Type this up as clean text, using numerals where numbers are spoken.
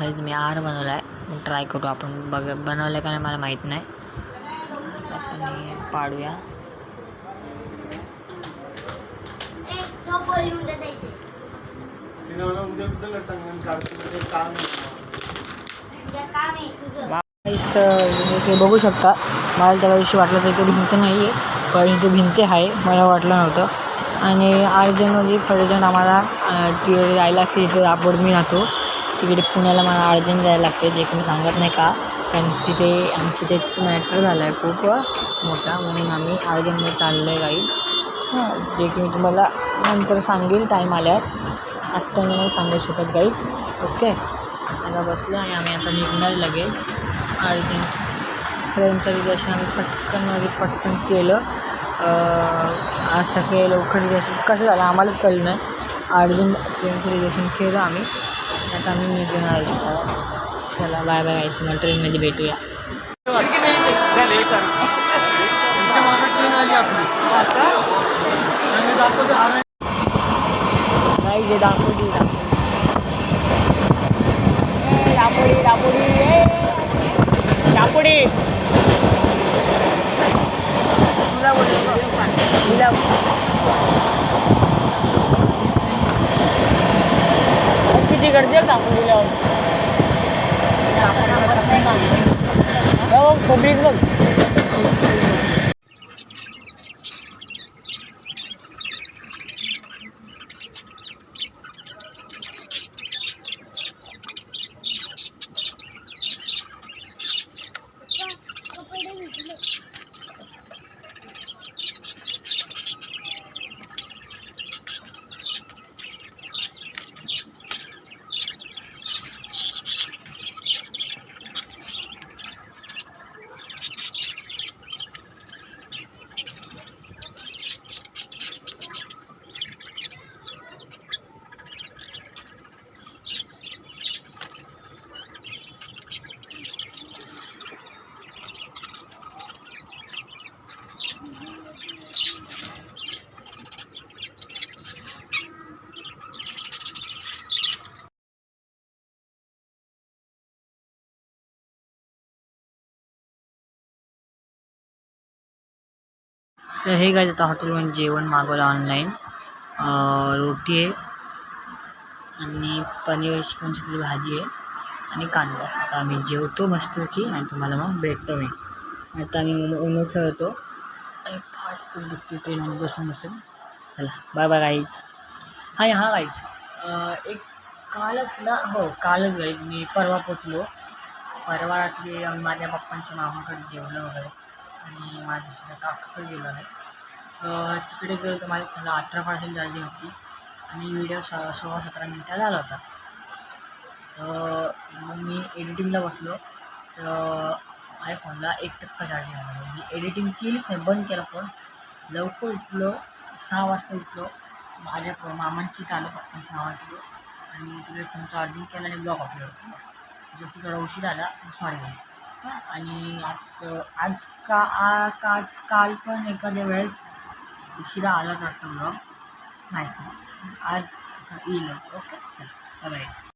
Guys मी आहार बनवला आहे, ट्राय करू आपण. बनवलं का नाही मला माहीत नाही. आपण पाडूया. बघू शकता, मला त्या दिवशी वाटलं तर इथे भिंत नाही आहे, पण इथे भिंत आहे, मला वाटलं नव्हतं. आणि अर्जंटमध्ये फर्जंट आम्हाला तिकडे जायला की इथे आपण मी राहतो तिकडे पुण्याला मला अर्जंट जायला लागते, जे की मी सांगत नाही का, कारण तिथे आमचं ते मॅटर झालं आहे खूप मोठा, म्हणून आम्ही अर्जंटमध्ये चाललो आहे गाईज. जे की मी तुम्हाला नंतर सांगेल टाईम आल्यावर, आत्ता मी नाही सांगू शकत गाईज. ओके, आता बसलो आणि आम्ही आता निघणार लगेच. अर्जंट ट्रेनचं रिजर्वेशन आम्ही पटकन केलं. आज सकाळी लवकर रिजर्वेशन कसं झालं आम्हालाच कळलं नाही. अर्जंट ट्रेनचं रिजर्वेशन केलं आम्ही, आता आम्ही निघणार. चला बाय बाय गाईस, मला ट्रेनमध्ये भेटूया. नाही जे दापोडी तुला बोललो तुला किती गर्दी आहे दापोडीला. खोबरीच बघ. तर हे काय आता हॉटेलमध्ये जेवण मागवलं ऑनलाईन. रोटी आहे आणि पनीर चिकनची भाजी आहे आणि कांदा. आता आम्ही जेवतो मस्तपैकी आणि तुम्हाला मग भेटतो मी. आता आम्ही उनो खेळतो आणि फाट खूप दुखते ट्रेनमध्ये बसून. चला बाय बाय गाईज. हां गाईज, एक कालच गाईज मी परवा पोचलो. परवा रात्री माझ्या पप्पांच्या मामाकडे जेवलं वगैरे आणि माझ्या काकाकडे गेलो आहे. तिकडे गेलो तर माझ्या फोनला 18% चार्जिंग होती आणि व्हिडिओ 16-17 मिनटं झाला होता. मग मी एडिटिंगला बसलो तर माझ्या फोनला 1% चार्जिंग आलं. मी एडिटिंग केलीच नाही, बंद केला फोन. लवकर उठलो, 6 वाजता उठलो. माझ्या मामांची आलं पप्पांच्या मामाची आणि तिकडे फोन चार्जिंग केला आणि ब्लॉग अपलोड केला, जो की थोडा उशीर आला, सॉरी गाईज. आणि काल पण एखाद्या वेळेस उशिरा आला तर ब्लॉग माहीत नाही, आज येईल. ओके चला बाय बाय.